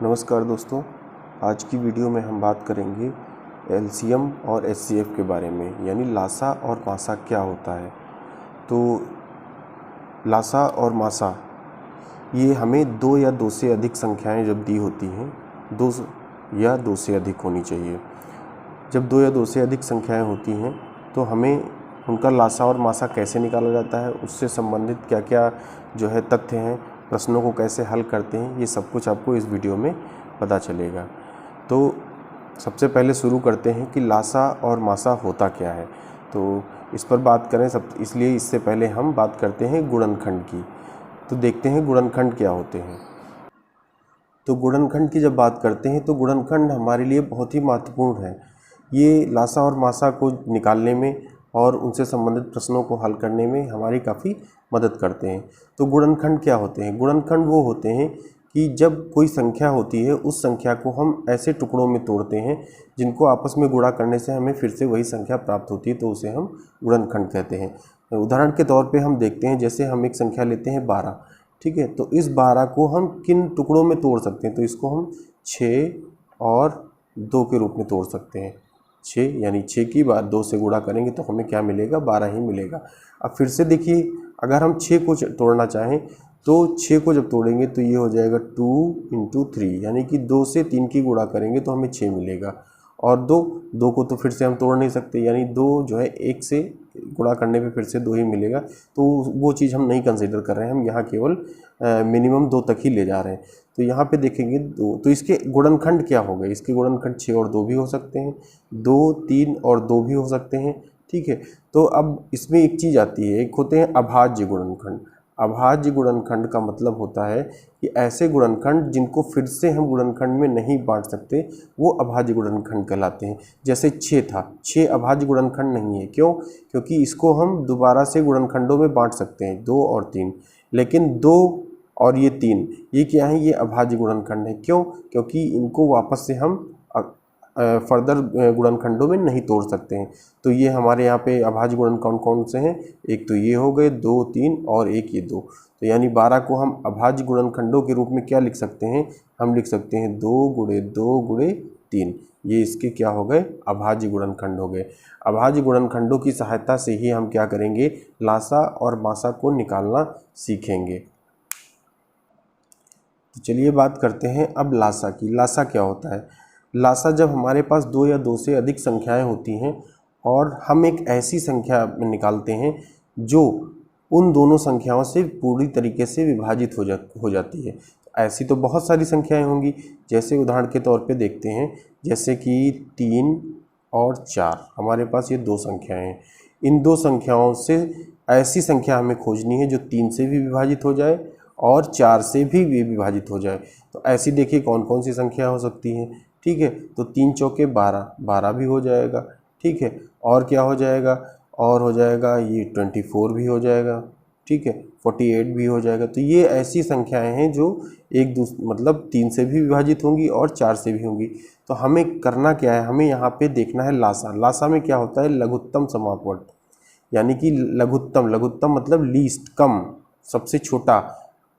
नमस्कार दोस्तों, आज की वीडियो में हम बात करेंगे एलसीएम और एचसीएफ के बारे में, यानी लासा और मासा क्या होता है। तो लासा और मासा ये हमें दो या दो से अधिक संख्याएं जब दी होती हैं, दो या दो से अधिक होनी चाहिए। जब दो या दो से अधिक संख्याएं होती हैं तो हमें उनका लासा और मासा कैसे निकाला जाता है, उससे संबंधित क्या क्या जो है तथ्य हैं, प्रश्नों को कैसे हल करते हैं, ये सब कुछ आपको इस वीडियो में पता चलेगा। तो सबसे पहले शुरू करते हैं कि लासा और मासा होता क्या है। तो इस पर बात करें इसलिए इससे पहले हम बात करते हैं गुणनखंड की। तो देखते हैं गुणनखंड क्या होते हैं। तो गुणनखंड की जब बात करते हैं तो गुणनखंड हमारे लिए बहुत ही महत्वपूर्ण है। ये लासा और मासा को निकालने में और उनसे संबंधित प्रश्नों को हल करने में हमारी काफ़ी मदद करते हैं। तो गुणनखंड क्या होते हैं? गुणनखंड वो होते हैं कि जब कोई संख्या होती है उस संख्या को हम ऐसे टुकड़ों में तोड़ते हैं जिनको आपस में गुणा करने से हमें फिर से वही संख्या प्राप्त होती है, तो उसे हम गुणनखंड कहते हैं। उदाहरण के तौर पे हम देखते हैं, जैसे हम एक संख्या लेते हैं 12, ठीक है। तो इस 12 को हम किन टुकड़ों में तोड़ सकते हैं? तो इसको हम 6 और 2 के रूप में तोड़ सकते हैं। 6 यानी 6 की बार 2 से गुणा करेंगे तो हमें क्या मिलेगा? 12 ही मिलेगा। अब फिर से देखिए, अगर हम 6 को तोड़ना चाहें तो 6 को जब तोड़ेंगे तो ये हो जाएगा 2 × 3, यानी कि 2 से 3 की गुणा करेंगे तो हमें 6 मिलेगा। और 2 को तो फिर से हम तोड़ नहीं सकते, यानी 2 जो है 1 से गुणा करने पे फिर से 2 ही मिलेगा। तो वो चीज़ हम नहीं कंसीडर कर रहे हैं, हम यहाँ केवल मिनिमम 2 तक ही ले जा रहे हैं। तो यहाँ पे देखेंगे 2, तो इसके गुणनखंड क्या हो गए? इसके गुणनखंड 6 और 2 भी हो सकते हैं, 2, 3 और 2 भी हो सकते हैं, ठीक है। तो अब इसमें एक चीज़ आती है, एक होते हैं अभाज्य गुणनखंड। अभाज्य गुणनखंड का मतलब होता है कि ऐसे गुणनखंड जिनको फिर से हम गुणनखंड में नहीं बांट सकते, वो अभाज्य गुणनखंड कहलाते हैं। जैसे 6 था, 6 अभाज्य गुणनखंड नहीं है। क्यों? क्योंकि इसको हम दोबारा से गुणनखंडों में बांट सकते हैं, 2 और 3, लेकिन 2 और ये 3 ये क्या है? ये अभाज्य गुणनखंड है। क्यों? क्योंकि इनको वापस से हम फर्दर गुणनखंडों में नहीं तोड़ सकते हैं। तो ये हमारे यहाँ पे अभाज्य गुणनखंड कौन से हैं? एक तो ये हो गए 2, 3 और एक ये 2। तो यानी 12 को हम अभाज्य गुणनखंडों के रूप में क्या लिख सकते हैं? हम लिख सकते हैं 2 × 2 × 3। ये इसके क्या हो गए? अभाज्य गुणनखंड हो गए। अभाज्य गुणनखंडों की सहायता से ही हम क्या करेंगे? लासा और मासा को निकालना सीखेंगे। तो चलिए बात करते हैं अब लासा की। लासा क्या होता है? लासा जब हमारे पास 2 या 2 से अधिक संख्याएं होती हैं और हम एक ऐसी संख्या निकालते हैं जो उन दोनों संख्याओं से पूरी तरीके से विभाजित हो जाती है। ऐसी तो बहुत सारी संख्याएं होंगी, जैसे उदाहरण के तौर पे देखते हैं, जैसे कि 3 और 4 हमारे पास ये 2 संख्याएं हैं। इन 2 संख्याओं से ऐसी संख्या हमें खोजनी है जो 3 से भी विभाजित हो जाए और 4 से भी विभाजित हो जाए। तो ऐसी देखिए कौन कौन सी संख्या हो सकती हैं, ठीक है। तो 3 चौके 12, 12 भी हो जाएगा, ठीक है। और क्या हो जाएगा? और हो जाएगा ये 24 भी हो जाएगा, ठीक है, 48 भी हो जाएगा। तो ये ऐसी संख्याएं हैं जो मतलब 3 से भी विभाजित होंगी और 4 से भी होंगी। तो हमें करना क्या है? हमें यहाँ पे देखना है लासा। लासा में क्या होता है? लघुत्तम समापवर्त, यानी कि लघुत्तम मतलब लीस्ट, कम, सबसे छोटा,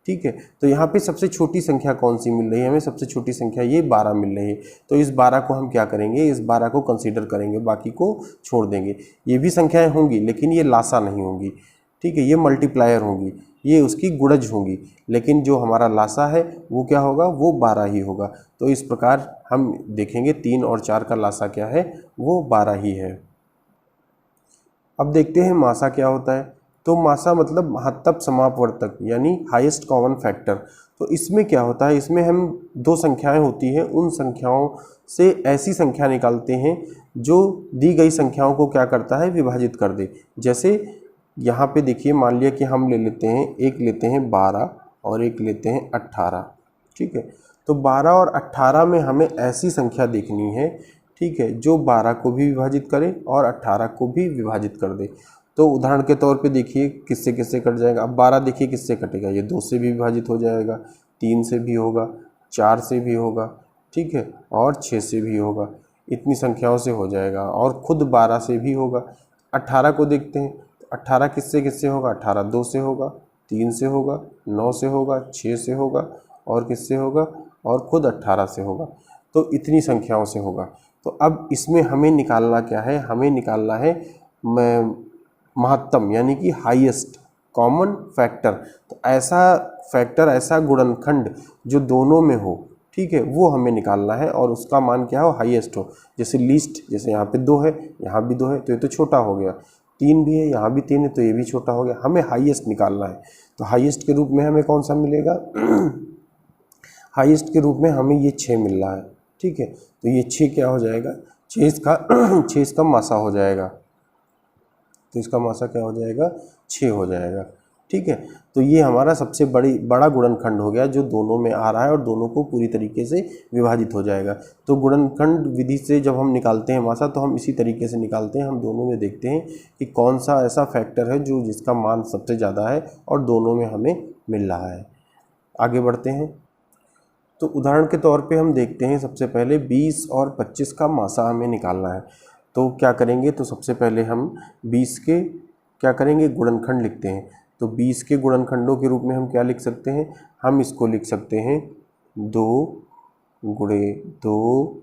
ठीक है। तो यहाँ पे सबसे छोटी संख्या कौन सी मिल रही है हमें? सबसे छोटी संख्या ये 12 मिल रही है। तो इस 12 को हम क्या करेंगे? इस 12 को कंसीडर करेंगे, बाकी को छोड़ देंगे। ये भी संख्याएं होंगी लेकिन ये लासा नहीं होंगी, ठीक है, ये मल्टीप्लायर होंगी, ये उसकी गुणज होंगी। लेकिन जो हमारा लासा है वो क्या होगा? वो 12 ही होगा। तो इस प्रकार हम देखेंगे 3 और 4 का लासा क्या है? वो 12 ही है। अब देखते हैं मासा क्या होता है। तो मासा मतलब महत्तम समापवर्तक, यानी हाईएस्ट कॉमन फैक्टर। तो इसमें क्या होता है? इसमें हम 2 संख्याएं होती हैं, उन संख्याओं से ऐसी संख्या निकालते हैं जो दी गई संख्याओं को क्या करता है? विभाजित कर दे। जैसे यहाँ पे देखिए, मान लिया कि हम ले लेते हैं, एक लेते हैं 12 और एक लेते हैं 18, ठीक है। तो 12 और 18 में हमें ऐसी संख्या देखनी है, ठीक है, जो 12 को भी विभाजित करे और 18 को भी विभाजित कर दे। तो उदाहरण के तौर पे देखिए किससे किससे कट जाएगा। अब 12 देखिए किससे कटेगा? ये 2 से भी विभाजित हो जाएगा, 3 से भी होगा, 4 से भी होगा, ठीक है, और 6 से भी होगा। इतनी संख्याओं से हो जाएगा और खुद 12 से भी होगा। 18 को देखते हैं, 18 किससे किससे होगा? 18 2 से होगा, 3 से होगा, 9 से होगा, 6 से होगा और किससे होगा? और खुद 18 से होगा, तो इतनी संख्याओं से होगा। तो अब इसमें हमें निकालना क्या है, हमें निकालना है महत्तम यानी कि हाईएस्ट कॉमन फैक्टर। तो ऐसा फैक्टर, ऐसा गुणनखंड जो दोनों में हो, ठीक है, वो हमें निकालना है और उसका मान क्या हो, हाईएस्ट हो। जैसे लीस्ट, जैसे यहाँ पे 2 है, यहाँ भी 2 है, तो ये तो छोटा हो गया। 3 भी है, यहाँ भी 3 है, तो ये भी छोटा हो गया। हमें हाईएस्ट निकालना है। तो हाईएस्ट के रूप में हमें कौन सा मिलेगा हाईएस्ट के रूप में हमें ये 6 मिल रहा है, ठीक है। तो ये 6 क्या हो जाएगा, 6 इसका 6 इसका मासा हो जाएगा। तो इसका मासा क्या हो जाएगा, 6 हो जाएगा, ठीक है। तो ये हमारा सबसे बड़ा गुणनखंड हो गया जो दोनों में आ रहा है और दोनों को पूरी तरीके से विभाजित हो जाएगा। तो गुणनखंड विधि से जब हम निकालते हैं मासा, तो हम इसी तरीके से निकालते हैं। हम दोनों में देखते हैं कि कौन सा ऐसा फैक्टर है जो जिसका मान सबसे ज़्यादा है और दोनों में हमें मिल रहा है। आगे बढ़ते हैं। तो उदाहरण के तौर पे हम देखते हैं, सबसे पहले 20 और 25 का मासा हमें निकालना है। तो क्या करेंगे, तो सबसे पहले हम 20 के क्या करेंगे, गुणनखंड लिखते हैं। तो 20 के गुणनखंडों के रूप में हम क्या लिख सकते हैं, हम इसको लिख सकते हैं 2 गुणे 2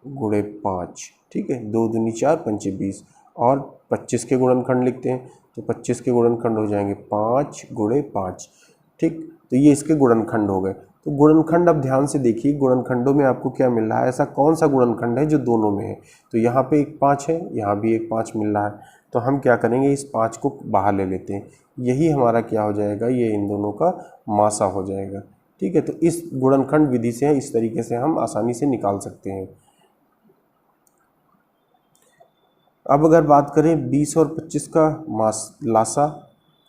गुणे 5, ठीक है। 2 दूनी 4, 5 20। और 25 के गुणनखंड लिखते हैं। तो 25 के गुणनखंड हो जाएंगे 5 गुणे 5, ठीक। तो ये इसके गुणनखंड हो गए। तो गुणनखंड अब ध्यान से देखिए, गुणनखंडों में आपको क्या मिल रहा है, ऐसा कौन सा गुणनखंड है जो दोनों में है। तो यहाँ पे एक 5 है, यहाँ भी एक 5 मिल रहा है। तो हम क्या करेंगे, इस 5 को बाहर ले लेते हैं। यही हमारा क्या हो जाएगा, ये इन दोनों का मासा हो जाएगा, ठीक है। तो इस गुणनखंड विधि से इस तरीके से हम आसानी से निकाल सकते हैं। अब अगर बात करें 20 और 25 का लासा,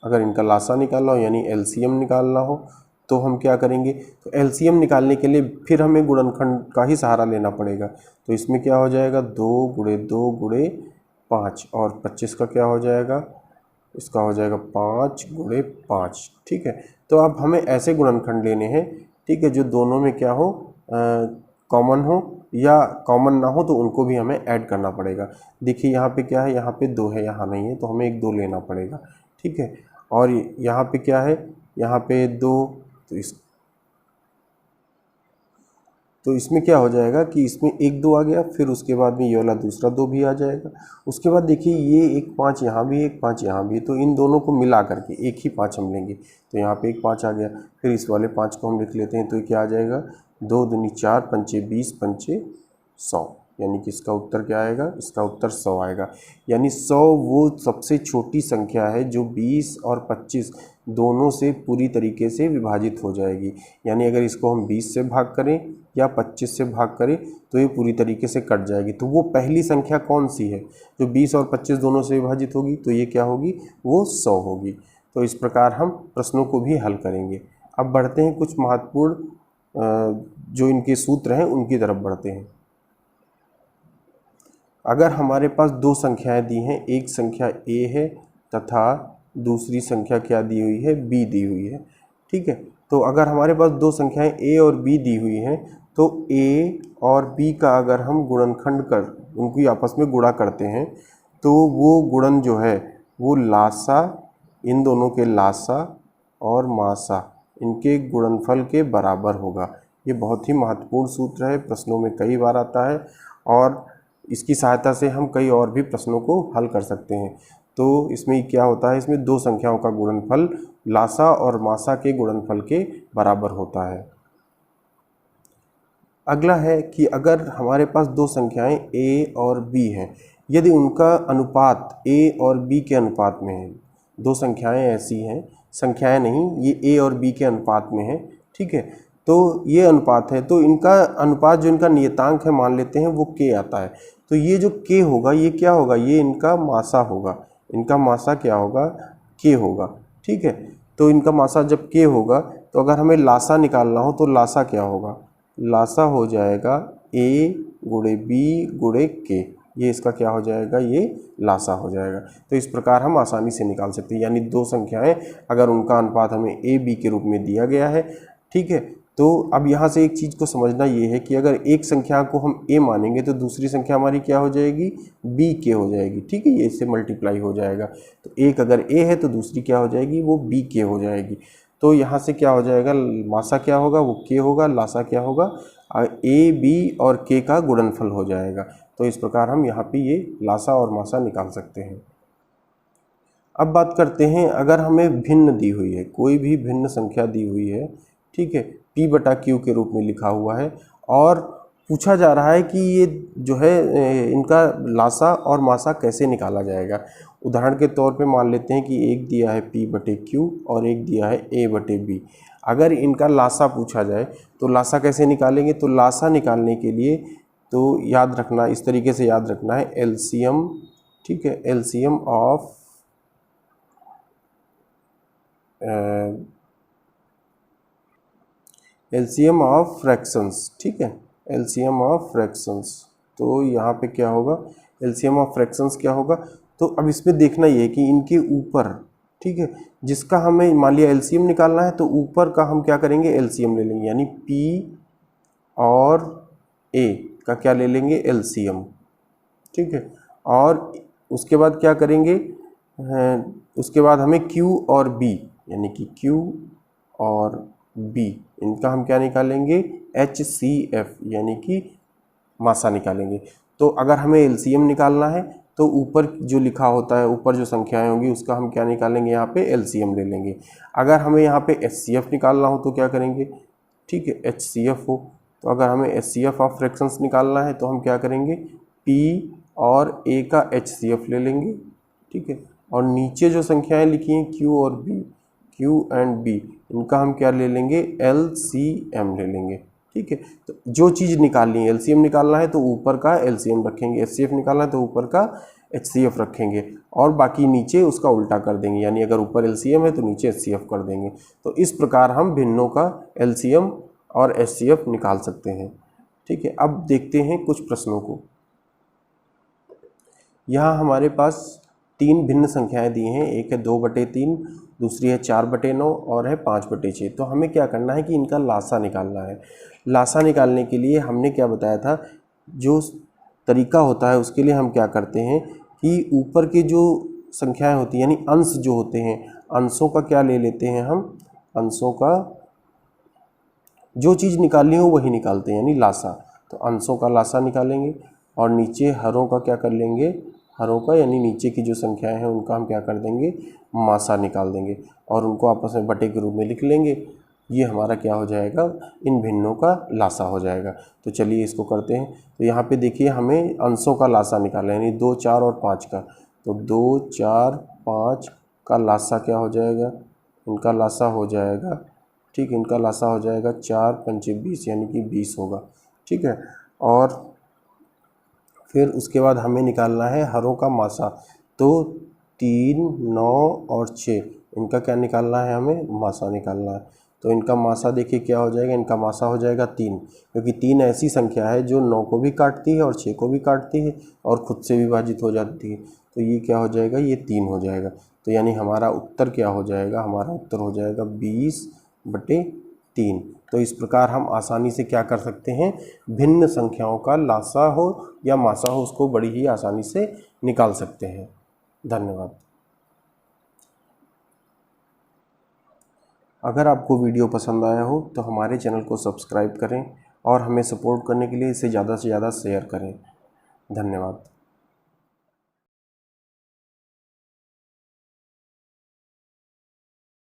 अगर इनका लासा निकालना हो यानी एलसीएम निकालना हो, तो हम क्या करेंगे, तो एलसीएम निकालने के लिए फिर हमें गुणनखंड का ही सहारा लेना पड़ेगा। तो इसमें क्या हो जाएगा, 2 गुणे 2 गुणे 5, और 25 का क्या हो जाएगा, इसका हो जाएगा 5 गुणे 5, ठीक है। तो अब हमें ऐसे गुणनखंड लेने हैं, ठीक है, जो दोनों में क्या हो, कॉमन हो, या कॉमन ना हो तो उनको भी हमें ऐड करना पड़ेगा। देखिए यहाँ पे क्या है, यहाँ पे 2 है, यहाँ नहीं है, तो हमें एक 2 लेना पड़ेगा, ठीक है। और यहाँ पे क्या है, यहाँ पे 2, तो इसमें क्या हो जाएगा कि इसमें एक 2 आ गया, फिर उसके बाद में ये वाला दूसरा 2 भी आ जाएगा। उसके बाद देखिए ये एक 5 यहाँ भी, एक 5 यहाँ भी, तो इन दोनों को मिला करके एक ही 5 हम लेंगे। तो यहाँ पे एक 5 आ गया, फिर इस वाले 5 को हम लिख लेते हैं। तो ये क्या आ जाएगा, 2 दूनी 4, 5 20, 5 100, यानी कि इसका उत्तर क्या आएगा, इसका उत्तर 100 आएगा। यानी 100 वो सबसे छोटी संख्या है जो 20 और 25 दोनों से पूरी तरीके से विभाजित हो जाएगी। यानी अगर इसको हम 20 से भाग करें या 25 से भाग करें तो ये पूरी तरीके से कट जाएगी। तो वो पहली संख्या कौन सी है जो 20 और 25 दोनों से विभाजित होगी, तो ये क्या होगी, वो 100 होगी। तो इस प्रकार हम प्रश्नों को भी हल करेंगे। अब बढ़ते हैं कुछ महत्वपूर्ण जो इनके सूत्र हैं उनकी तरफ बढ़ते हैं। अगर हमारे पास 2 संख्याएं दी हैं, एक संख्या a है तथा दूसरी संख्या क्या दी हुई है, b दी हुई है, ठीक है। तो अगर हमारे पास 2 संख्याएं a और b दी हुई हैं, तो a और b का अगर हम गुणनखंड कर उनकी आपस में गुणा करते हैं, तो वो गुणन जो है वो लासा, इन दोनों के लासा और मासा इनके गुणनफल के बराबर होगा। ये बहुत ही महत्वपूर्ण सूत्र है, प्रश्नों में कई बार आता है और इसकी सहायता से हम कई और भी प्रश्नों को हल कर सकते हैं। तो इसमें क्या होता है, इसमें 2 संख्याओं का गुणनफल लासा और मासा के गुणनफल के बराबर होता है। अगला है कि अगर हमारे पास 2 संख्याएं a और b हैं, यदि उनका अनुपात a और b के अनुपात में है, 2 संख्याएं ऐसी हैं, संख्याएं नहीं, ये a और b के अनुपात में है, ठीक है। तो ये अनुपात है, तो इनका अनुपात जो इनका नियतांक है मान लेते हैं वो k आता है। तो ये जो k होगा ये क्या होगा, ये इनका मासा होगा, इनका मासा क्या होगा, k होगा, ठीक है। तो इनका मासा जब k होगा तो अगर हमें लासा निकालना हो तो लासा क्या होगा, लासा हो जाएगा a गुणे b गुणे k, ये इसका क्या हो जाएगा, ये लासा हो जाएगा। तो इस प्रकार हम आसानी से निकाल सकते हैं। यानी 2 संख्याएं अगर उनका अनुपात हमें a b के रूप में दिया गया है, ठीक है। तो अब यहाँ से एक चीज़ को समझना ये है कि अगर एक संख्या को हम a मानेंगे तो दूसरी संख्या हमारी क्या हो जाएगी, b k हो जाएगी, ठीक है। ये इससे मल्टीप्लाई हो जाएगा। तो एक अगर a है तो दूसरी क्या हो जाएगी, वो b k हो जाएगी। तो यहाँ से क्या हो जाएगा, मासा क्या होगा वो k होगा, लासा क्या होगा a b और k का गुणनफल हो जाएगा। तो इस प्रकार हम यहाँ पे ये लासा और मासा निकाल सकते हैं। अब बात करते हैं, अगर हमें भिन्न दी हुई है, कोई भी भिन्न संख्या दी हुई है, ठीक है, p बटा q के रूप में लिखा हुआ है और पूछा जा रहा है कि ये जो है इनका लासा और मासा कैसे निकाला जाएगा। उदाहरण के तौर पे मान लेते हैं कि एक दिया है p बटे q और एक दिया है a बटे b। अगर इनका लासा पूछा जाए तो लासा कैसे निकालेंगे, तो लासा निकालने के लिए तो याद रखना, इस तरीके से याद रखना है, एलसीएम, ठीक है, एलसीएम ऑफ फ्रैक्शंस, ठीक है, एलसीएम ऑफ फ्रैक्शंस। तो यहाँ पे क्या होगा, एलसीएम ऑफ फ्रैक्शंस क्या होगा, तो अब इसमें देखना ये है कि इनके ऊपर, ठीक है, जिसका हमें मान लिया एलसीएम निकालना है तो ऊपर का हम क्या करेंगे, एलसीएम ले लेंगे, यानी p और a का क्या ले लेंगे, एलसीएम, ठीक है। और उसके बाद क्या करेंगे, उसके बाद हमें q और b, यानी कि q और b, इनका हम क्या निकालेंगे, HCF, यानी कि मासा निकालेंगे। तो अगर हमें एलसीएम निकालना है तो ऊपर जो लिखा होता है, ऊपर जो संख्याएं होंगी उसका हम क्या निकालेंगे, यहाँ पे एलसीएम ले लेंगे। अगर हमें यहाँ पे HCF निकालना हो तो क्या करेंगे, ठीक है, HCF हो, तो अगर हमें HCF ऑफ फ्रैक्शंस निकालना है तो हम क्या करेंगे, P और A का HCF ले लेंगे, ठीक है। और नीचे जो संख्याएं लिखी हैं Q और B, Q एंड B, इनका हम क्या ले लेंगे, LCM ले लेंगे, ठीक है। तो जो चीज़ निकालनी है, एलसीएम निकालना है तो ऊपर का एलसीएम रखेंगे, एचसीएफ निकालना है तो ऊपर का एचसीएफ रखेंगे और बाकी नीचे उसका उल्टा कर देंगे, यानी अगर ऊपर एलसीएम है तो नीचे एचसीएफ कर देंगे। तो इस प्रकार हम भिन्नों का एलसीएम और एचसीएफ निकाल सकते हैं, ठीक है। अब देखते हैं कुछ प्रश्नों को। यहाँ हमारे पास 3 भिन्न संख्याएं दी हैं, एक है 2/3, दूसरी है 4/9 और है 5/6। तो हमें क्या करना है कि इनका लासा निकालना है। लासा निकालने के लिए हमने क्या बताया था, जो तरीका होता है उसके लिए हम क्या करते हैं कि ऊपर की जो संख्याएं होती हैं, यानी अंश जो होते हैं, अंशों का क्या ले लेते हैं हम, अंशों का जो चीज़ निकालनी हो वही निकालते हैं, यानी लासा। तो अंशों का लासा निकालेंगे और नीचे हरों का क्या कर लेंगे, हरों का, यानी नीचे की जो संख्याएं हैं उनका हम क्या कर देंगे, मासा निकाल देंगे और उनको आपस में बटे के रूप में लिख लेंगे। ये हमारा क्या हो जाएगा, इन भिन्नों का लासा हो जाएगा। तो चलिए इसको करते हैं। तो यहाँ पे देखिए हमें अंशों का लासा निकालना है, यानी 2, 4 और 5 का। तो 2, 4, 5 का लासा क्या हो जाएगा, इनका लासा हो जाएगा, ठीक, इनका लासा हो जाएगा 4 पंचे 20, यानी कि 20 होगा, ठीक है। और फिर उसके बाद हमें निकालना है हरों का मासा। तो 3, 9 और 6, इनका क्या निकालना है, हमें मासा निकालना है। तो इनका मासा देखिए क्या हो जाएगा, इनका मासा हो जाएगा 3, क्योंकि 3 ऐसी संख्या है जो 9 को भी काटती है और 6 को भी काटती है और खुद से विभाजित हो जाती है। तो ये क्या हो जाएगा, ये 3 हो जाएगा। तो यानी हमारा उत्तर क्या हो जाएगा, हमारा उत्तर हो जाएगा 20/3। तो इस प्रकार हम आसानी से क्या कर सकते हैं, भिन्न संख्याओं का लासा हो या मासा हो उसको बड़ी ही आसानी से निकाल सकते हैं। धन्यवाद। अगर आपको वीडियो पसंद आया हो तो हमारे चैनल को सब्सक्राइब करें और हमें सपोर्ट करने के लिए इसे ज़्यादा से ज़्यादा शेयर करें। धन्यवाद।